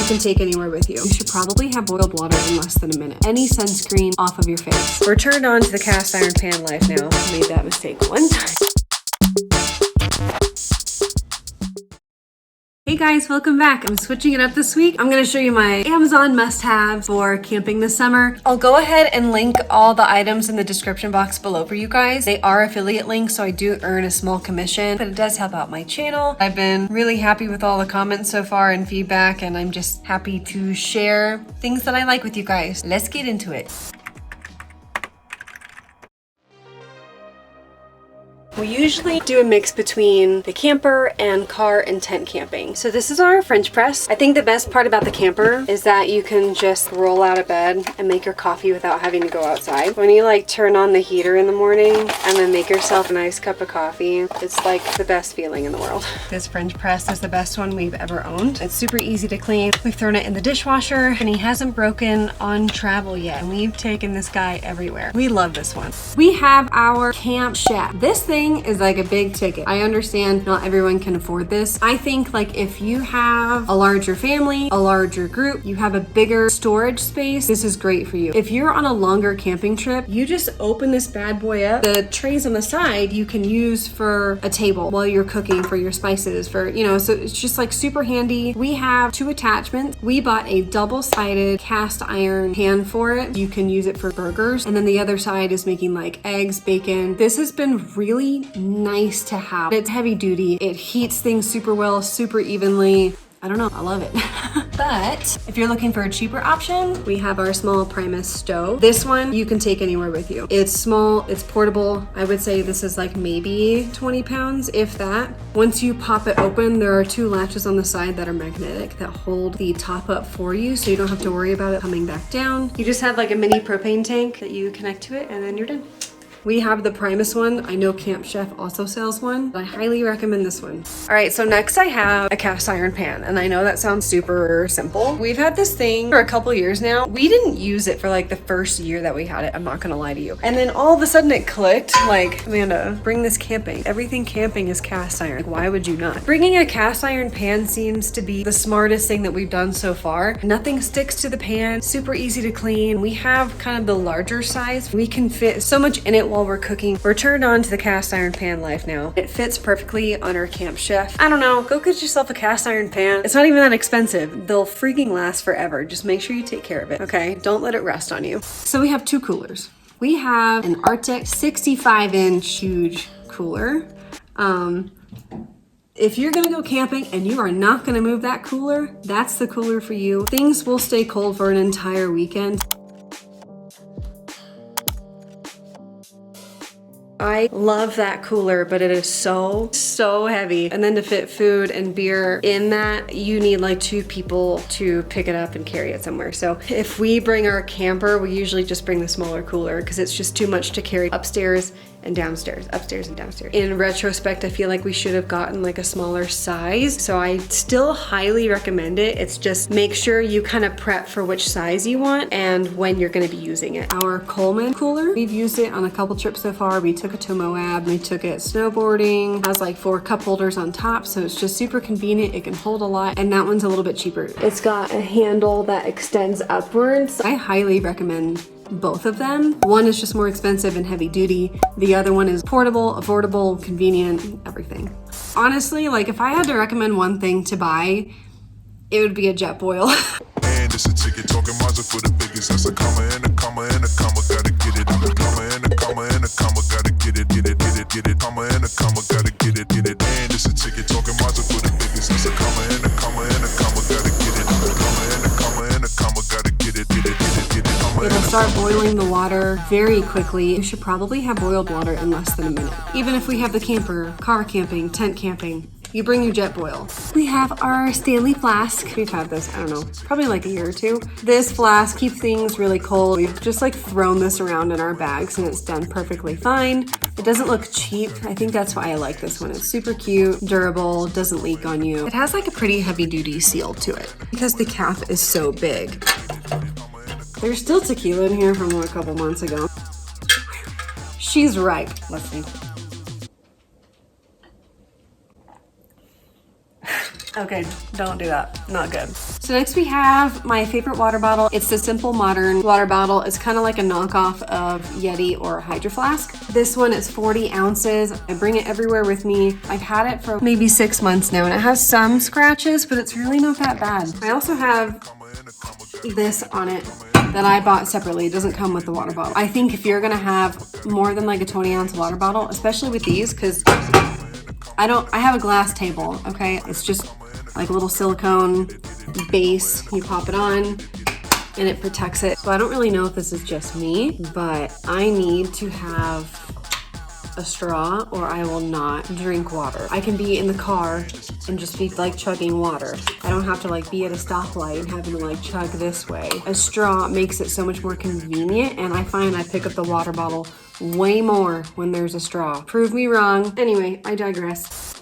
can take anywhere with you. You should probably have boiled water in less than a minute. Any sunscreen off of your face. We're turned on to the cast iron pan life now. Made that mistake one time. Hey guys, welcome back. I'm switching it up this week. I'm gonna show you my Amazon must-haves for camping this summer. I'll go ahead and link all the items in the description box below for you guys. They are affiliate links, so I do earn a small commission, but it does help out my channel. I've been really happy with all the comments so far and feedback, and I'm just happy to share things that I like with you guys. Let's get into it. We usually do a mix between the camper and car and tent camping. So this is our French press. I think the best part about the camper is that you can just roll out of bed and make your coffee without having to go outside. When you like turn on the heater in the morning and then make yourself a nice cup of coffee, it's like the best feeling in the world. This French press is the best one we've ever owned. It's super easy to clean. We've thrown it in the dishwasher and he hasn't broken on travel yet. And we've taken this guy everywhere. We love this one. We have our camp chef. This thing is like a big ticket. I understand not everyone can afford this. I think like if you have a larger family, a larger group, you have a bigger storage space, this is great for you. If you're on a longer camping trip, you just open this bad boy up. The trays on the side you can use for a table while you're cooking for your spices, for, you know, so it's just like super handy. We have 2 attachments. We bought a double-sided cast iron pan for it. You can use it for burgers. And then the other side is making like eggs, bacon. This has been really nice to have. It's heavy duty. It heats things super well, super evenly. I don't know, I love it. But if you're looking for a cheaper option, we have our small Primus stove. This one you can take anywhere with you. It's small, it's portable. I would say this is like maybe 20 pounds, if that. Once you pop it open, there are 2 latches on the side that are magnetic that hold the top up for you, so you don't have to worry about it coming back down. You just have like a mini propane tank that you connect to it and then you're done. We have the Primus one. I know Camp Chef also sells one. I highly recommend this one. All right, so next I have a cast iron pan, and I know that sounds super simple. We've had this thing for a couple years now. We didn't use it for like the first year that we had it, I'm not gonna lie to you. And then all of a sudden it clicked, like, Amanda, bring this camping. Everything camping is cast iron. Like, why would you not? Bringing a cast iron pan seems to be the smartest thing that we've done so far. Nothing sticks to the pan, super easy to clean. We have kind of the larger size. We can fit so much in it while we're cooking. We're turned on to the cast iron pan life now. It fits perfectly on our Camp Chef. I don't know, go get yourself a cast iron pan. It's not even that expensive. They'll freaking last forever. Just make sure you take care of it, okay? Don't let it rest on you. So we have 2 coolers. We have an Arctic 65-inch huge cooler. If you're gonna go camping and you are not gonna move that cooler, that's the cooler for you. Things will stay cold for an entire weekend. I love that cooler, but it is so heavy. And then to fit food and beer in that, you need like 2 people to pick it up and carry it somewhere. So if we bring our camper, we usually just bring the smaller cooler because it's just too much to carry upstairs and downstairs, upstairs and downstairs. In retrospect, I feel like we should have gotten like a smaller size. So I still highly recommend it. It's just make sure you kind of prep for which size you want and when you're gonna be using it. Our Coleman cooler, we've used it on a couple trips so far. We took it to Moab, we took it snowboarding. It has like 4 cup holders on top, so it's just super convenient. It can hold a lot, and that one's a little bit cheaper. It's got a handle that extends upwards. I highly recommend both of them. One is just more expensive and heavy duty. The other one is portable, affordable, convenient, everything. Honestly, like if I had to recommend one thing to buy, it would be a jet boil. And it's a ticket talking Mazda for the biggest. That's a comma and a comma and a comma, gotta get it. I'm a comma and a comma and a comma, gotta get it, get it, get it, get it. Comma and a comma, gotta get it, get it. And it's a ticket talking Mazda for the biggest. That's a comma and a comma and a comma, gotta get it. I'm a comma and a comma and a comma, gotta get it, get it, get it, get it. It'll start boiling the water very quickly. You should probably have boiled water in less than a minute. Even if we have the camper, car camping, tent camping, you bring your jet boil. We have our Stanley flask. We've had this, I don't know, probably like a year or 2. This flask keeps things really cold. We've just like thrown this around in our bags and it's done perfectly fine. It doesn't look cheap. I think that's why I like this one. It's super cute, durable, doesn't leak on you. It has like a pretty heavy duty seal to it because the cap is so big. There's still tequila in here from a couple months ago. She's ripe. Let's see. Okay, don't do that. Not good. So next we have my favorite water bottle. It's the Simple Modern water bottle. It's kind of like a knockoff of Yeti or Hydro Flask. This one is 40 ounces. I bring it everywhere with me. I've had it for maybe 6 months now, and it has some scratches, but it's really not that bad. I also have this on it that I bought separately. It doesn't come with the water bottle. I think if you're gonna have more than like a 20-ounce water bottle, especially with these, because I have a glass table, okay? It's just like a little silicone base. You pop it on and it protects it. So I don't really know if this is just me, but I need to have a straw or I will not drink water. I can be in the car and just be like chugging water. I don't have to like be at a stoplight and having to like chug this way. A straw makes it so much more convenient, and I find I pick up the water bottle way more when there's a straw. Prove me wrong. Anyway, I digress.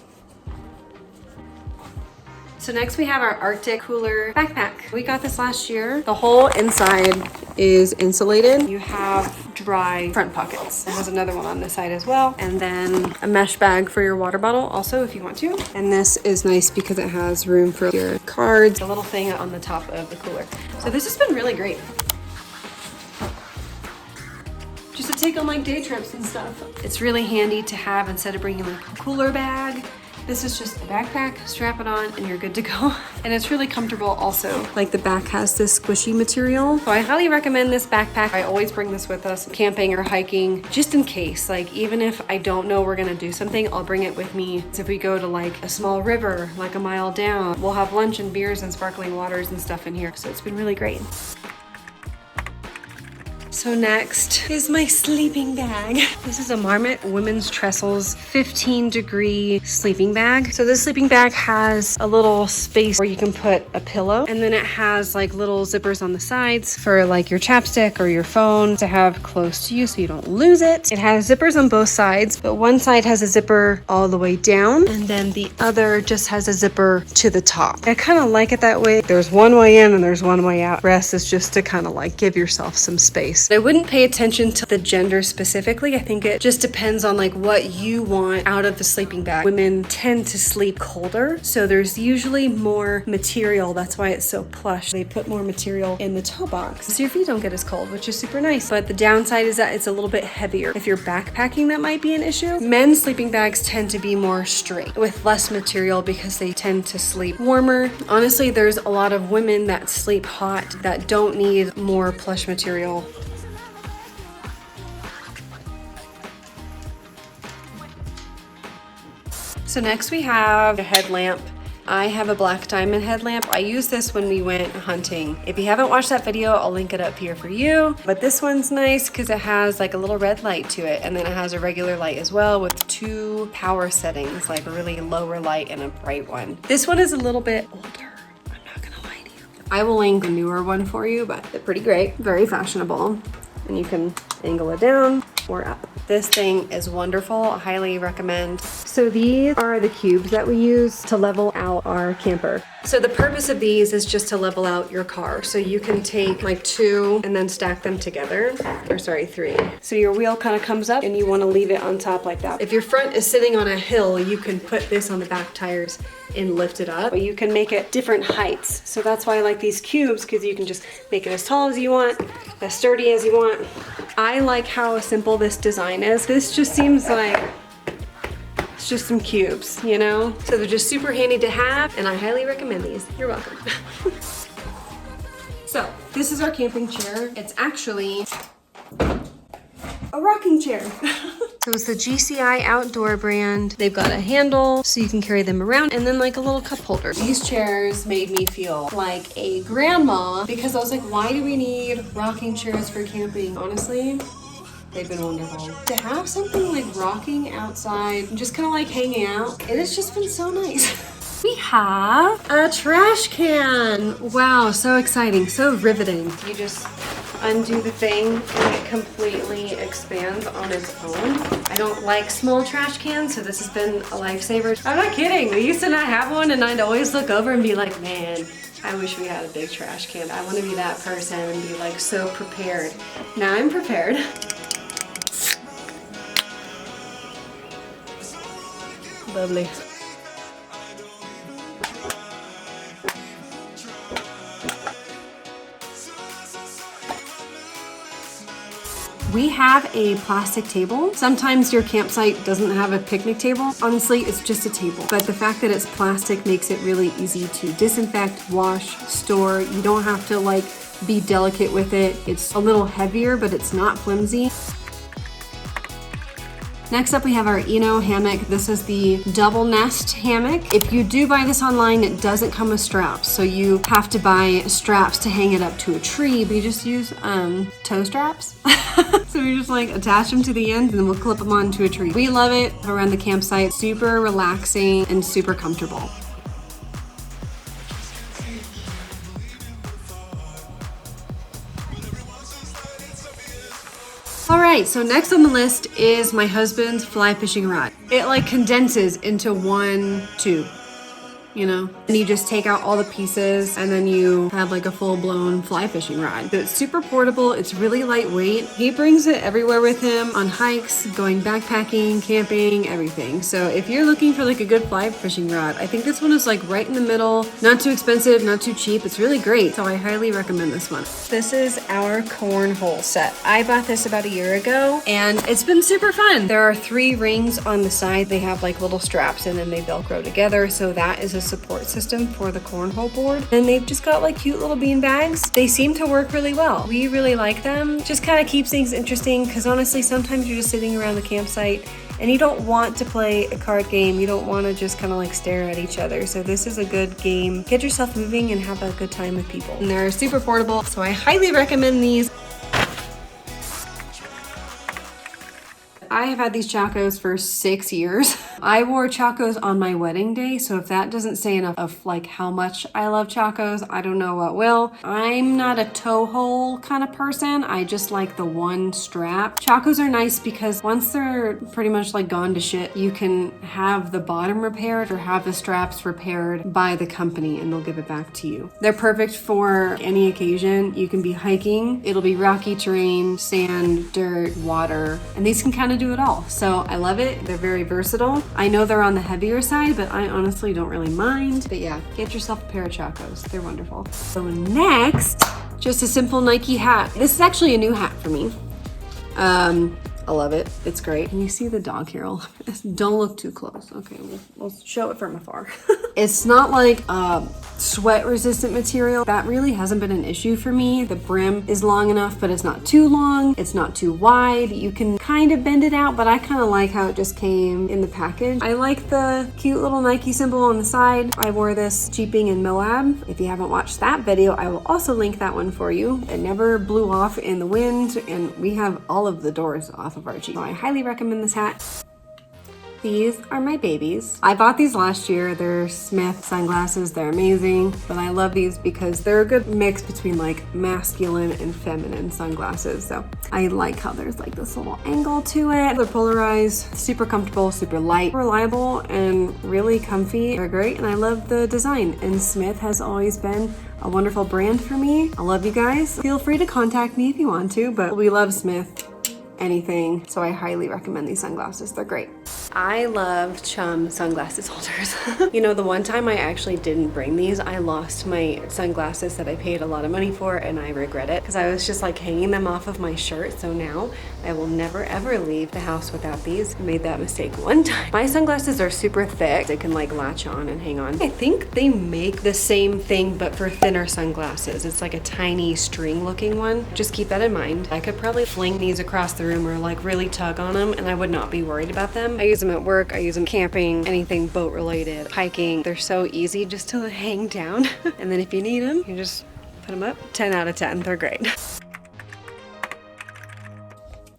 So next we have our Arctic cooler backpack. We got this last year. The whole inside is insulated. You have dry front pockets. It has another one on this side as well. And then a mesh bag for your water bottle also if you want to. And this is nice because it has room for your cards. A little thing on the top of the cooler. So this has been really great. Just to take on like day trips and stuff. It's really handy to have instead of bringing like a cooler bag. This is just a backpack, strap it on, and you're good to go. And it's really comfortable also. Like the back has this squishy material. So I highly recommend this backpack. I always bring this with us camping or hiking, just in case. Like even if I don't know we're gonna do something, I'll bring it with me. So if we go to like a small river, like a mile down, we'll have lunch and beers and sparkling waters and stuff in here. So it's been really great. So next is my sleeping bag. This is a Marmot Women's Trestles 15-degree sleeping bag. So this sleeping bag has a little space where you can put a pillow, and then it has like little zippers on the sides for like your chapstick or your phone to have close to you so you don't lose it. It has zippers on both sides, but one side has a zipper all the way down, and then the other just has a zipper to the top. I kind of like it that way. There's one way in and there's one way out. Rest is just to kind of like give yourself some space. I wouldn't pay attention to the gender specifically. I think it just depends on like what you want out of the sleeping bag. Women tend to sleep colder, so there's usually more material. That's why it's so plush. They put more material in the toe box so your feet don't get as cold, which is super nice. But the downside is that it's a little bit heavier. If you're backpacking, that might be an issue. Men's sleeping bags tend to be more straight with less material because they tend to sleep warmer. Honestly, there's a lot of women that sleep hot that don't need more plush material. So next we have a headlamp. I have a black diamond headlamp. I used this when we went hunting. If you haven't watched that video, I'll link it up here for you. But this one's nice because it has like a little red light to it, and then it has a regular light as well with 2 power settings, like a really lower light and a bright one. This one is a little bit older. I'm not gonna lie to you. I will link a newer one for you, but they're pretty great, very fashionable. And you can angle it down or up. This thing is wonderful. I highly recommend. So these are the cubes that we use to level out our camper. So the purpose of these is just to level out your car. So you can take like 2 and then stack them together, or sorry, 3. So your wheel kind of comes up and you want to leave it on top like that. If your front is sitting on a hill, you can put this on the back tires and lift it up, but you can make it different heights. So that's why I like these cubes, because you can just make it as tall as you want, as sturdy as you want. I like how simple this design is. This just seems like it's just some cubes, you know? So they're just super handy to have, and I highly recommend these. You're welcome. So this is our camping chair. It's actually a rocking chair. So it's the GCI Outdoor brand. They've got a handle so you can carry them around, and then like a little cup holder. These chairs made me feel like a grandma because I was like, why do we need rocking chairs for camping? Honestly, they've been wonderful. To have something like rocking outside and just kind of like hanging out, it has just been so nice. We have a trash can. Wow, so exciting, so riveting. You just undo the thing and it completely expands on its own. I don't like small trash cans, so this has been a lifesaver. I'm not kidding. We used to not have one, and I'd always look over and be like, man, I wish we had a big trash can. I want to be that person and be like so prepared. Now I'm prepared. Lovely. We have a plastic table. Sometimes your campsite doesn't have a picnic table. Honestly, it's just a table. But the fact that it's plastic makes it really easy to disinfect, wash, store. You don't have to like be delicate with it. It's a little heavier, but it's not flimsy. Next up, we have our Eno hammock. This is the double nest hammock. If you do buy this online, it doesn't come with straps. So you have to buy straps to hang it up to a tree, but you just use toe straps. So we just like attach them to the ends and then we'll clip them onto a tree. We love it around the campsite. Super relaxing and super comfortable. All right, so next on the list is my husband's fly fishing rod. It like condenses into one tube, you know? And you just take out all the pieces and then you have like a full-blown fly fishing rod. So it's super portable, it's really lightweight. He brings it everywhere with him on hikes, going backpacking, camping, everything. So if you're looking for like a good fly fishing rod, I think this one is like right in the middle, not too expensive, not too cheap. It's really great, so I highly recommend this one. This is our cornhole set. I bought this about a year ago and it's been super fun. There are 3 rings on the side. They have like little straps and then they Velcro together. So that is a support system for the cornhole board. And they've just got like cute little bean bags. They seem to work really well. We really like them. Just kind of keeps things interesting because honestly, sometimes you're just sitting around the campsite and you don't want to play a card game. You don't want to just kind of like stare at each other. So this is a good game. Get yourself moving and have a good time with people. And they're super portable, so I highly recommend these. I have had these Chacos for 6 years. I wore Chacos on my wedding day, so if that doesn't say enough of like how much I love Chacos, I don't know what will. I'm not a toe hole kind of person. I just like the one strap. Chacos are nice because once they're pretty much like gone to shit, you can have the bottom repaired or have the straps repaired by the company and they'll give it back to you. They're perfect for any occasion. You can be hiking, it'll be rocky terrain, sand, dirt, water, and these can kind of do it all. So I love it. They're very versatile. I know they're on the heavier side, but I honestly don't really mind. But yeah, get yourself a pair of Chacos. They're wonderful. So next, just a simple Nike hat. This is actually a new hat for me. I love it. It's great. Can you see the dog here? Don't look too close. Okay, we'll show it from afar. It's not like sweat resistant material. That really hasn't been an issue for me. The brim is long enough, but it's not too long. It's not too wide. You can kind of bend it out, but I kind of like how it just came in the package. I like the cute little Nike symbol on the side. I wore this jeeping in Moab. If you haven't watched that video, I will also link that one for you. It never blew off in the wind, and we have all of the doors off of our Jeep. So I highly recommend this hat. These are my babies. I bought these last year. They're Smith sunglasses. They're amazing, but I love these because they're a good mix between like masculine and feminine sunglasses. So I like how there's like this little angle to it. They're polarized, super comfortable, super light, reliable, and really comfy. They're great, and I love the design. And Smith has always been a wonderful brand for me. I love you guys. Feel free to contact me if you want to, but we love Smith anything. So I highly recommend these sunglasses. They're great. I love Chum sunglasses holders. You know, the one time I actually didn't bring these, I lost my sunglasses that I paid a lot of money for, and I regret it because I was just like hanging them off of my shirt. So now I will never ever leave the house without these. I made that mistake one time. My sunglasses are super thick. They can like latch on and hang on. I think they make the same thing but for thinner sunglasses. It's like a tiny string looking one. Just keep that in mind. I could probably fling these across the room or like really tug on them and I would not be worried about them. I use them at work, I use them camping, anything boat related, hiking. They're so easy just to hang down. And then if you need them, you just put them up. 10 out of 10, they're great.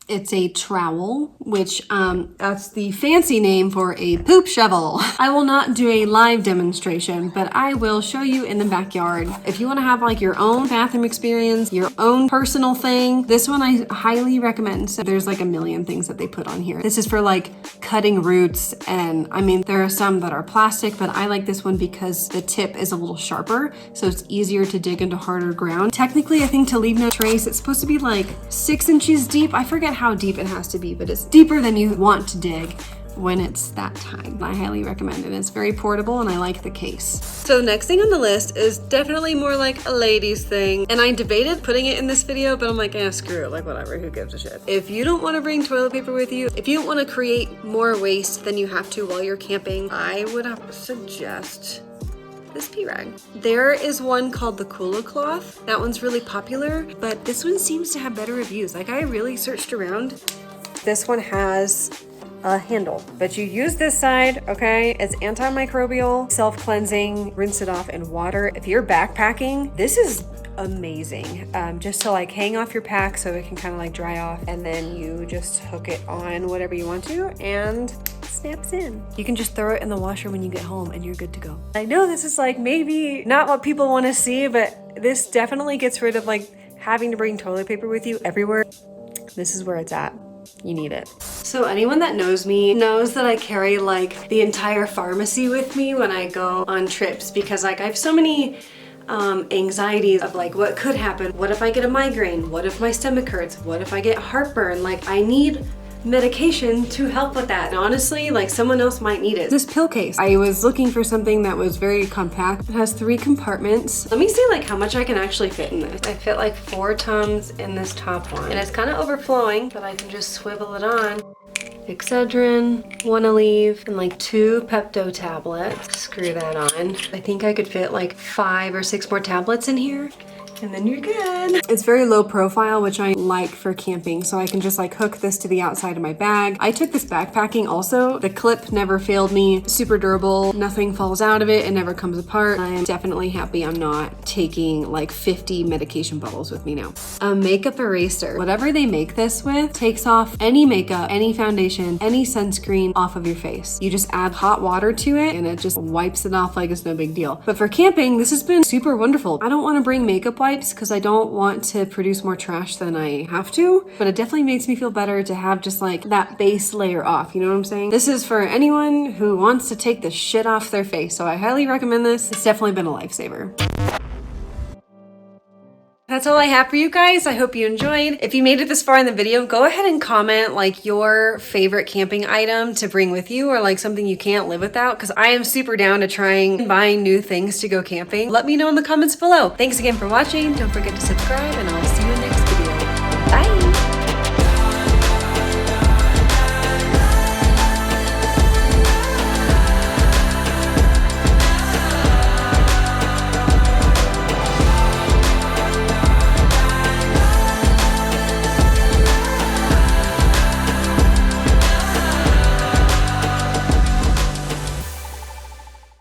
It's a trowel, which that's the fancy name for a poop shovel. I will not do a live demonstration, but I will show you in the backyard. If you want to have like your own bathroom experience, your own personal thing, this one I highly recommend. So there's like a million things that they put on here. This is for like cutting roots, and I mean, there are some that are plastic, but I like this one because the tip is a little sharper, so it's easier to dig into harder ground. Technically, I think to leave no trace, it's supposed to be like 6 inches deep. I forget how deep it has to be, but it's deeper than you want to dig. when it's that time. I highly recommend it. It's very portable and I like the case. So the next thing on the list is definitely more like a ladies thing. And I debated putting it in this video, but I'm like, screw it, like whatever, who gives a shit. If you don't want to bring toilet paper with you, if you don't want to create more waste than you have to while you're camping, I would suggest this pee rag. There is one called the Kula cloth. That one's really popular, but this one seems to have better reviews. Like I really searched around. This one has a handle, but you use this side, okay? It's antimicrobial, self-cleansing, rinse it off in water. If you're backpacking, this is amazing. Just to like hang off your pack so it can kind of like dry off, and then you just hook it on whatever you want to and snaps in. You can just throw it in the washer when you get home and you're good to go. I know this is like maybe not what people want to see, but this definitely gets rid of like having to bring toilet paper with you everywhere. This is where it's at. You need it. So anyone that knows me knows that I carry like the entire pharmacy with me when I go on trips, because like I have so many anxieties of like what could happen. What if I get a migraine? What if my stomach hurts? What if I get heartburn? Like I need medication to help with that. And honestly, like someone else might need it. This pill case, I was looking for something that was very compact. It has 3 compartments. Let me see like how much I can actually fit in this. I fit like 4 Tums in this top one. And it's kind of overflowing, but I can just swivel it on. Excedrin, 1 Aleve, and like 2 Pepto tablets. Screw that on. I think I could fit like 5 or 6 more tablets in here. And then you're good. It's very low profile, which I like for camping. So I can just like hook this to the outside of my bag. I took this backpacking also. The clip never failed me. Super durable. Nothing falls out of it. It never comes apart. I'm definitely happy I'm not taking like 50 medication bottles with me now. A makeup eraser. Whatever they make this with takes off any makeup, any foundation, any sunscreen off of your face. You just add hot water to it and it just wipes it off like it's no big deal. But for camping, this has been super wonderful. I don't want to bring makeup wipes because I don't want to produce more trash than I have to, but it definitely makes me feel better to have just like that base layer off, you know what I'm saying? This is for anyone who wants to take the shit off their face, so I highly recommend this. It's definitely been a lifesaver. That's all I have for you guys. I hope you enjoyed. If you made it this far in the video, go ahead and comment like your favorite camping item to bring with you, or like something you can't live without, because I am super down to trying buying new things to go camping. Let me know in the comments below. Thanks again for watching. Don't forget to subscribe, and I'll see you in the next video.